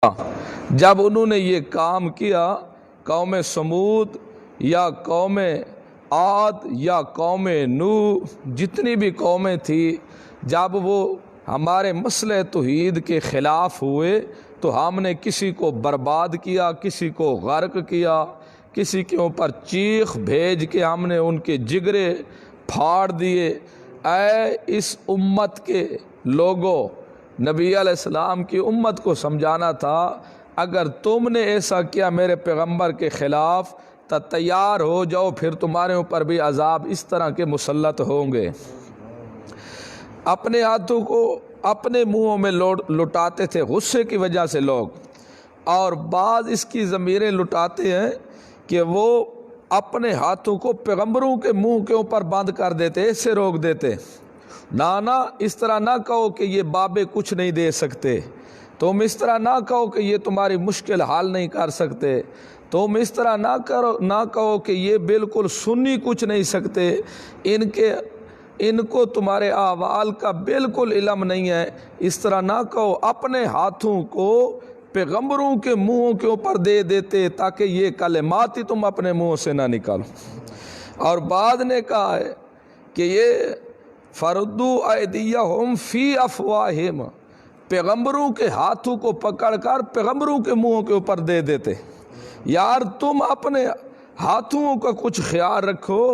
جب انہوں نے یہ کام کیا، قوم سمود یا قوم عاد یا قوم نوح، جتنی بھی قومیں تھیں، جب وہ ہمارے مسئلہ توحید کے خلاف ہوئے تو ہم نے کسی کو برباد کیا، کسی کو غرق کیا، کسی کے اوپر چیخ بھیج کے ہم نے ان کے جگرے پھاڑ دیے۔ اے اس امت کے لوگوں، نبی علیہ السلام کی امت کو سمجھانا تھا، اگر تم نے ایسا کیا میرے پیغمبر کے خلاف تو تیار ہو جاؤ، پھر تمہارے اوپر بھی عذاب اس طرح کے مسلط ہوں گے۔ اپنے ہاتھوں کو اپنے منہوں میں لٹاتے تھے غصے کی وجہ سے لوگ، اور بعض اس کی ضمیریں لٹاتے ہیں کہ وہ اپنے ہاتھوں کو پیغمبروں کے منہ کے اوپر بند کر دیتے، ایسے روک دیتے۔ نہ اس طرح نہ کہو کہ یہ بابے کچھ نہیں دے سکتے، تم اس طرح نہ کہو کہ یہ تمہاری مشکل حل نہیں کر سکتے، تم اس طرح نہ کہو کہ یہ بالکل سنی کچھ نہیں سکتے، ان کو تمہارے احوال کا بالکل علم نہیں ہے، اس طرح نہ کہو۔ اپنے ہاتھوں کو پیغمبروں کے منہوں کے اوپر دے دیتے تاکہ یہ کلمات ہی تم اپنے منہوں سے نہ نکالو۔ اور بعد نے کہا ہے کہ یہ فردوا ایدیہم فی افواہہم، پیغمبروں کے ہاتھوں کو پکڑ کر پیغمبروں کے منہوں کے اوپر دے دیتے۔ یار تم اپنے ہاتھوں کا کچھ خیال رکھو،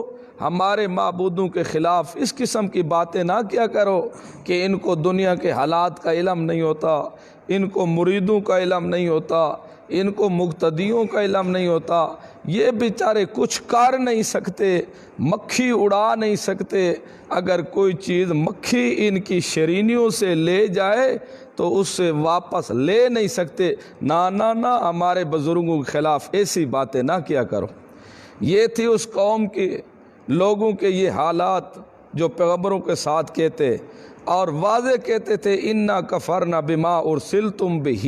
ہمارے معبودوں کے خلاف اس قسم کی باتیں نہ کیا کرو کہ ان کو دنیا کے حالات کا علم نہیں ہوتا، ان کو مریدوں کا علم نہیں ہوتا، ان کو مقتدیوں کا علم نہیں ہوتا، یہ بیچارے کچھ کر نہیں سکتے، مکھی اڑا نہیں سکتے، اگر کوئی چیز مکھی ان کی شرینیوں سے لے جائے تو اس سے واپس لے نہیں سکتے۔ نہ ہمارے بزرگوں کے خلاف ایسی باتیں نہ کیا کرو۔ یہ تھی اس قوم کے لوگوں کے یہ حالات جو پیغمبروں کے ساتھ کہتے، اور واضح کہتے تھے انا کفرنا بما ارسلتم بہ،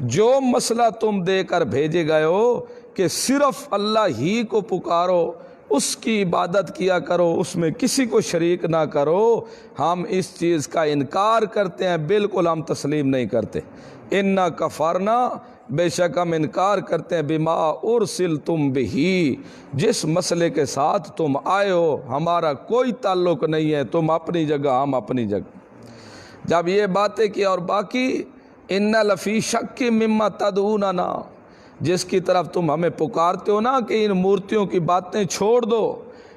جو مسئلہ تم دے کر بھیجے گئے ہو کہ صرف اللہ ہی کو پکارو، اس کی عبادت کیا کرو، اس میں کسی کو شریک نہ کرو، ہم اس چیز کا انکار کرتے ہیں، بالکل ہم تسلیم نہیں کرتے۔ انا کفرنا، بے شک ہم انکار کرتے ہیں، بما ارسلتم بہ، جس مسئلے کے ساتھ تم آئے ہو ہمارا کوئی تعلق نہیں ہے، تم اپنی جگہ ہم اپنی جگہ۔ جب یہ باتیں کی اور باقی ان لفی شک مما تدعوننا، جس کی طرف تم ہمیں پکارتے ہو نا کہ ان مورتیوں کی باتیں چھوڑ دو،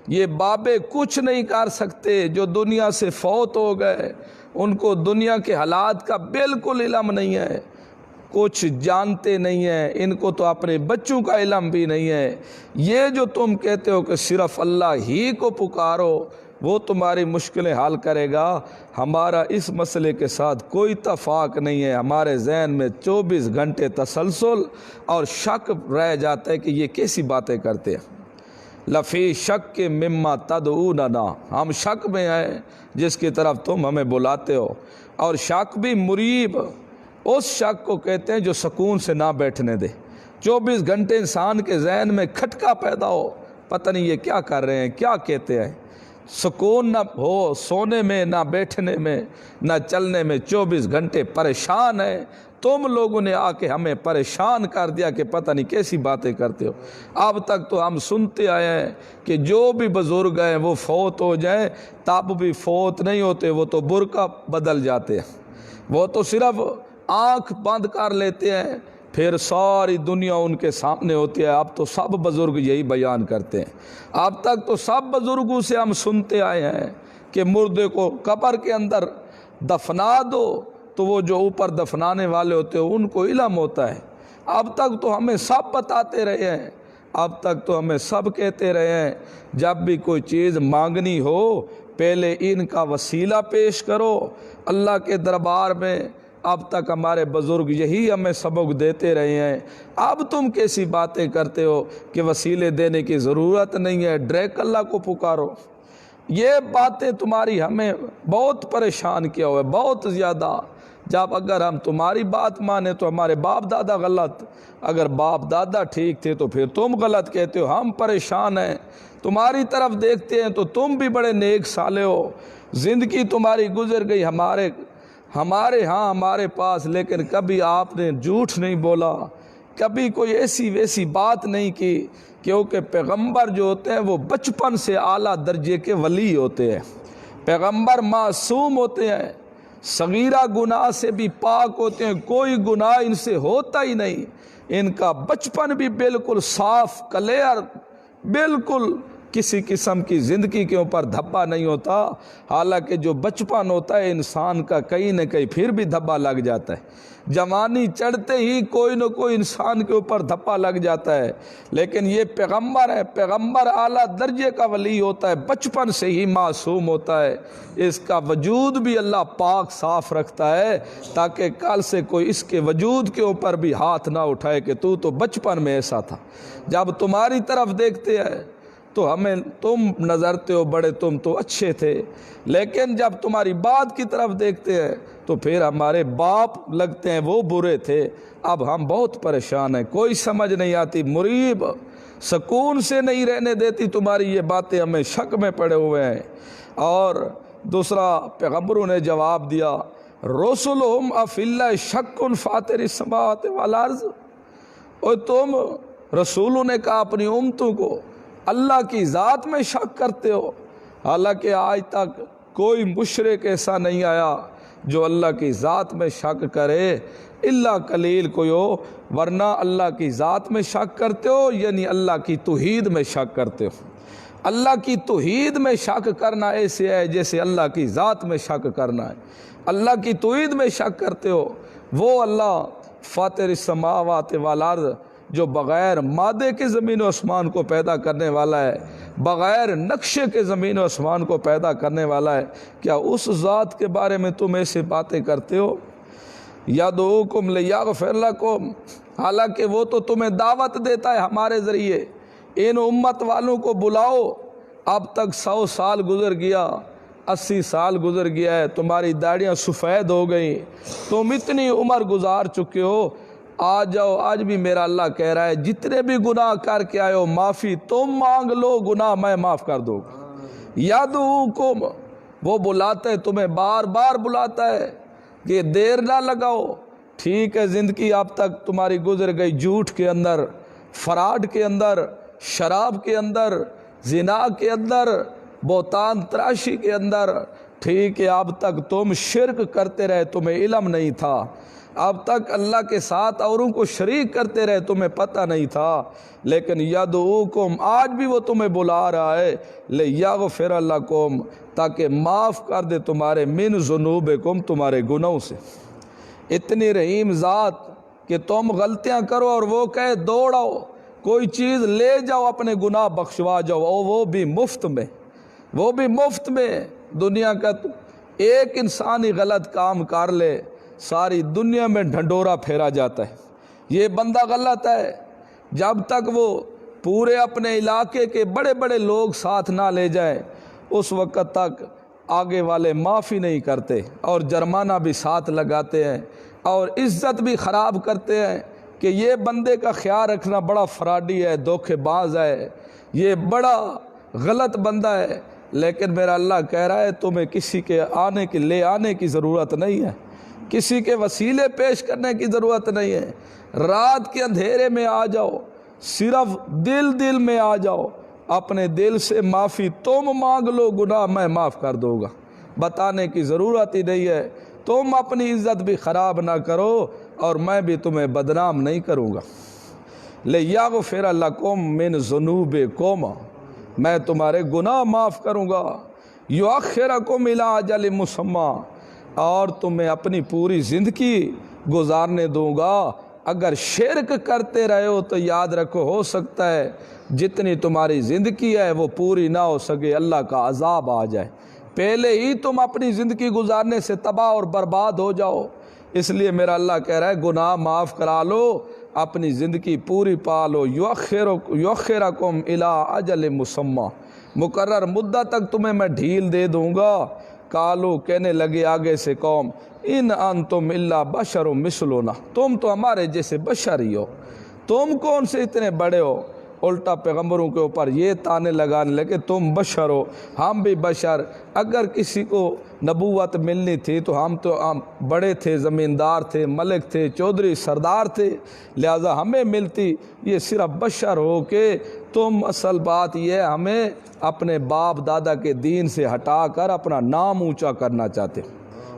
یہ بابے کچھ نہیں کر سکتے، جو دنیا سے فوت ہو گئے، ان کو دنیا کے حالات کا بالکل علم نہیں ہے، کچھ جانتے نہیں ہیں، ان کو تو اپنے بچوں کا علم بھی نہیں ہے۔ یہ جو تم کہتے ہو کہ صرف اللہ ہی کو پکارو، وہ تمہاری مشکلیں حل کرے گا، ہمارا اس مسئلے کے ساتھ کوئی اتفاق نہیں ہے، ہمارے ذہن میں 24 گھنٹے تسلسل اور شک رہ جاتا ہے کہ یہ کیسی باتیں کرتے ہیں۔ لفی شک مما تدعوننا، ہم شک میں ہیں جس کی طرف تم ہمیں بلاتے ہو، اور شک بھی مریب، اس شک کو کہتے ہیں جو سکون سے نہ بیٹھنے دے۔ 24 گھنٹے انسان کے ذہن میں کھٹکا پیدا ہو، پتہ نہیں یہ کیا کر رہے ہیں، کیا کہتے ہیں، سکون نہ ہو سونے میں، نہ بیٹھنے میں، نہ چلنے میں، 24 گھنٹے پریشان ہے۔ تم لوگوں نے آ کے ہمیں پریشان کر دیا کہ پتہ نہیں کیسی باتیں کرتے ہو۔ اب تک تو ہم سنتے آئے ہیں کہ جو بھی بزرگ ہیں وہ فوت ہو جائیں تب بھی فوت نہیں ہوتے، وہ تو برقع بدل جاتے ہیں، وہ تو صرف آنکھ بند کر لیتے ہیں، پھر ساری دنیا ان کے سامنے ہوتی ہے۔ اب تو سب بزرگ یہی بیان کرتے ہیں، اب تک تو سب بزرگوں سے ہم سنتے آئے ہیں کہ مردے کو قبر کے اندر دفنا دو تو وہ جو اوپر دفنانے والے ہوتے ہیں ان کو علم ہوتا ہے۔ اب تک تو ہمیں سب بتاتے رہے ہیں، اب تک تو ہمیں سب کہتے رہے ہیں، جب بھی کوئی چیز مانگنی ہو پہلے ان کا وسیلہ پیش کرو اللہ کے دربار میں۔ اب تک ہمارے بزرگ یہی ہمیں سبق دیتے رہے ہیں، اب تم کیسی باتیں کرتے ہو کہ وسیلے دینے کی ضرورت نہیں ہے، ڈائریکٹ اللہ کو پکارو۔ یہ باتیں تمہاری ہمیں بہت پریشان کیا ہوا ہے، بہت زیادہ۔ جب اگر ہم تمہاری بات مانیں تو ہمارے باپ دادا غلط، اگر باپ دادا ٹھیک تھے تو پھر تم غلط کہتے ہو، ہم پریشان ہیں، تمہاری طرف دیکھتے ہیں تو تم بھی بڑے نیک سالے ہو، زندگی تمہاری گزر گئی، ہمارے ہمارے ہاں ہمارے پاس، لیکن کبھی آپ نے جھوٹ نہیں بولا، کبھی کوئی ایسی ویسی بات نہیں کی، کیونکہ پیغمبر جو ہوتے ہیں وہ بچپن سے اعلیٰ درجے کے ولی ہوتے ہیں۔ پیغمبر معصوم ہوتے ہیں، صغیرہ گناہ سے بھی پاک ہوتے ہیں، کوئی گناہ ان سے ہوتا ہی نہیں، ان کا بچپن بھی بالکل صاف کلیئر، بالکل کسی قسم کی زندگی کے اوپر دھبا نہیں ہوتا۔ حالانکہ جو بچپن ہوتا ہے انسان کا کہیں نہ کہیں پھر بھی دھبا لگ جاتا ہے، جوانی چڑھتے ہی کوئی نہ کوئی انسان کے اوپر دھبا لگ جاتا ہے، لیکن یہ پیغمبر ہے، پیغمبر اعلیٰ درجے کا ولی ہوتا ہے، بچپن سے ہی معصوم ہوتا ہے، اس کا وجود بھی اللہ پاک صاف رکھتا ہے تاکہ کل سے کوئی اس کے وجود کے اوپر بھی ہاتھ نہ اٹھائے کہ تو بچپن میں ایسا تھا۔ جب تمہاری طرف دیکھتے ہیں تو ہمیں تم نظرتے ہو بڑے، تم تو اچھے تھے، لیکن جب تمہاری بات کی طرف دیکھتے ہیں تو پھر ہمارے باپ لگتے ہیں وہ برے تھے۔ اب ہم بہت پریشان ہیں، کوئی سمجھ نہیں آتی، مریب سکون سے نہیں رہنے دیتی تمہاری یہ باتیں، ہمیں شک میں پڑے ہوئے ہیں۔ اور دوسرا پیغمبروں نے جواب دیا، رسلہم افی اللہ شک فاطر السماوات والارض، اور تم رسولوں نے کہا اپنی امتوں کو اللہ کی ذات میں شک کرتے ہو، حالانکہ آج تک کوئی مشرک ایسا نہیں آیا جو اللہ کی ذات میں شک کرے، الا قلیل کوئی ہو، ورنہ اللہ کی ذات میں شک کرتے ہو یعنی اللہ کی توحید میں شک کرتے ہو۔ اللہ کی توحید میں شک کرنا ایسے ہے جیسے اللہ کی ذات میں شک کرنا ہے۔ اللہ کی توحید میں شک کرتے ہو، وہ اللہ فاطر السماوات والارض جو بغیر مادے کے زمین و آسمان کو پیدا کرنے والا ہے، بغیر نقشے کے زمین و آسمان کو پیدا کرنے والا ہے، کیا اس ذات کے بارے میں تم ایسے باتیں کرتے ہو؟ یدعوکم لیغفر لکم، حالانکہ وہ تو تمہیں دعوت دیتا ہے ہمارے ذریعے، ان امت والوں کو بلاؤ، اب تک 100 سال گزر گیا، 80 سال گزر گیا ہے، تمہاری داڑیاں سفید ہو گئیں، تم اتنی عمر گزار چکے ہو، آ جاؤ۔ آج بھی میرا اللہ کہہ رہا ہے جتنے بھی گناہ کر کے آئے ہو معافی تم مانگ لو، گناہ میں معاف کر دوں گا۔ یدعوکم، وہ بلاتا ہے تمہیں، بار بار بلاتا ہے کہ دیر نہ لگاؤ۔ ٹھیک ہے، زندگی اب تک تمہاری گزر گئی جھوٹ کے اندر، فراڈ کے اندر، شراب کے اندر، زنا کے اندر، بہتان تراشی کے اندر، ٹھیک ہے، اب تک تم شرک کرتے رہے، تمہیں علم نہیں تھا، اب تک اللہ کے ساتھ اوروں کو شریک کرتے رہے، تمہیں پتہ نہیں تھا، لیکن یدعوکم، آج بھی وہ تمہیں بلا رہا ہے، لیغفر لکم، تاکہ معاف کر دے تمہارے، من ذنوبکم، تمہارے گناہوں سے۔ اتنی رحیم ذات کہ تم غلطیاں کرو اور وہ کہے دوڑاؤ، کوئی چیز لے جاؤ، اپنے گناہ بخشوا جاؤ، اور وہ بھی مفت میں، وہ بھی مفت میں۔ دنیا کا ایک انسانی غلط کام کر لے، ساری دنیا میں ڈھنڈورا پھیرا جاتا ہے، یہ بندہ غلط ہے، جب تک وہ پورے اپنے علاقے کے بڑے بڑے لوگ ساتھ نہ لے جائیں اس وقت تک آگے والے معافی نہیں کرتے، اور جرمانہ بھی ساتھ لگاتے ہیں، اور عزت بھی خراب کرتے ہیں کہ یہ بندے کا خیال رکھنا بڑا فراڈی ہے، دھوکے باز ہے، یہ بڑا غلط بندہ ہے۔ لیکن میرا اللہ کہہ رہا ہے تمہیں کسی کے لے آنے کی ضرورت نہیں ہے، کسی کے وسیلے پیش کرنے کی ضرورت نہیں ہے، رات کے اندھیرے میں آ جاؤ، صرف دل میں آ جاؤ، اپنے دل سے معافی تم مانگ لو، گناہ میں معاف کر دوں گا، بتانے کی ضرورت ہی نہیں ہے، تم اپنی عزت بھی خراب نہ کرو اور میں بھی تمہیں بدنام نہیں کروں گا۔ لیغفر لکم من ذنوبکم، میں تمہارے گناہ معاف کروں گا، یؤخرکم الی اجل مسمی، اور تمہیں اپنی پوری زندگی گزارنے دوں گا۔ اگر شرک کرتے رہے ہو تو یاد رکھو، ہو سکتا ہے جتنی تمہاری زندگی ہے وہ پوری نہ ہو سکے، اللہ کا عذاب آ جائے، پہلے ہی تم اپنی زندگی گزارنے سے تباہ اور برباد ہو جاؤ۔ اس لیے میرا اللہ کہہ رہا ہے گناہ معاف کرا لو، اپنی زندگی پوری پا لو، یؤخرکم الی اجل مسمی، مقرر مدت تک تمہیں میں ڈھیل دے دوں گا۔ قالو، کہنے لگے آگے سے قوم، ان انتم الا بشر مثلنا، تم تو ہمارے جیسے بشر ہی ہو، تم کون سے اتنے بڑے ہو، الٹا پیغمبروں کے اوپر یہ تانے لگانے لگے تم بشر ہو، ہم بھی بشر۔ اگر کسی کو نبوت ملنی تھی تو ہم بڑے تھے، زمیندار تھے، ملک تھے، چودھری سردار تھے، لہذا ہمیں ملتی۔ یہ صرف بشر ہو کہ تم اصل بات یہ ہے ہمیں اپنے باپ دادا کے دین سے ہٹا کر اپنا نام اونچا کرنا چاہتے۔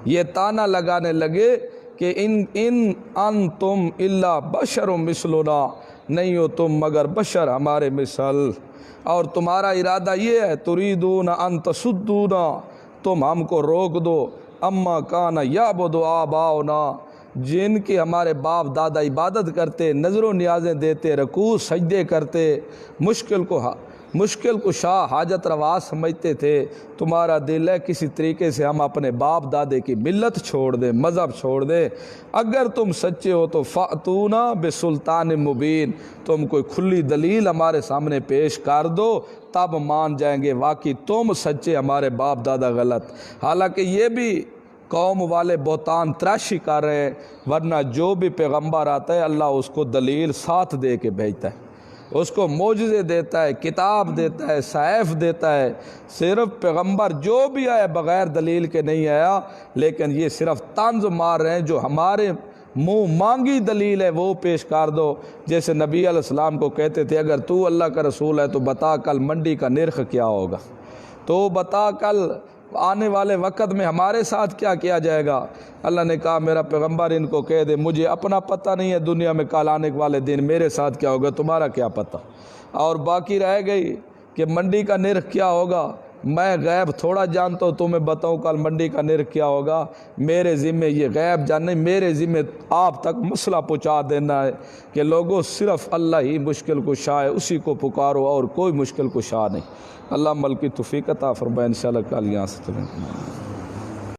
یہ تانا لگانے لگے کہ ان تم الا بشر مثلنا، نہیں ہو تم مگر بشر ہمارے مثل، اور تمہارا ارادہ یہ ہے تریدون ان تصدونا، تم ہم کو روک دو، اما کان یعبد آباؤنا، جن کی ہمارے باپ دادا عبادت کرتے، نظر و نیازیں دیتے، رکوع سجدے کرتے، مشکل کشا حاجت روا سمجھتے تھے۔ تمہارا دل ہے کسی طریقے سے ہم اپنے باپ دادے کی ملت چھوڑ دیں، مذہب چھوڑ دیں۔ اگر تم سچے ہو تو فأتونا بسلطان مبین، تم کوئی کھلی دلیل ہمارے سامنے پیش کر دو، تب مان جائیں گے واقعی تم سچے، ہمارے باپ دادا غلط۔ حالانکہ یہ بھی قوم والے بہتان تراشی کر رہے ہیں، ورنہ جو بھی پیغمبر آتا ہے اللہ اس کو دلیل ساتھ دے کے بھیجتا ہے، اس کو معجزے دیتا ہے، کتاب دیتا ہے، سیف دیتا ہے۔ صرف پیغمبر جو بھی آئے بغیر دلیل کے نہیں آیا، لیکن یہ صرف طنز مار رہے ہیں، جو ہمارے منہ مانگی دلیل ہے وہ پیش کر دو۔ جیسے نبی علیہ السلام کو کہتے تھے اگر تو اللہ کا رسول ہے تو بتا کل منڈی کا نرخ کیا ہوگا، تو بتا کل آنے والے وقت میں ہمارے ساتھ کیا کیا جائے گا۔ اللہ نے کہا میرا پیغمبر ان کو کہہ دے مجھے اپنا پتہ نہیں ہے دنیا میں کل آنے والے دن میرے ساتھ کیا ہوگا، تمہارا کیا پتہ۔ اور باقی رہ گئی کہ منڈی کا نرخ کیا ہوگا، میں غیب تھوڑا جانتا ہوں تمہیں بتاؤں کل منڈی کا نرخ کیا ہوگا، میرے ذمے یہ غیب جاننے، میرے ذمے آپ تک مسئلہ پہنچا دینا ہے کہ لوگوں صرف اللہ ہی مشکل کشا ہے، اسی کو پکارو اور کوئی مشکل کشا نہیں۔ اللہ ملکی توفیق عطا فرمائے، انشاءاللہ کل یہاں سے چلیں گے۔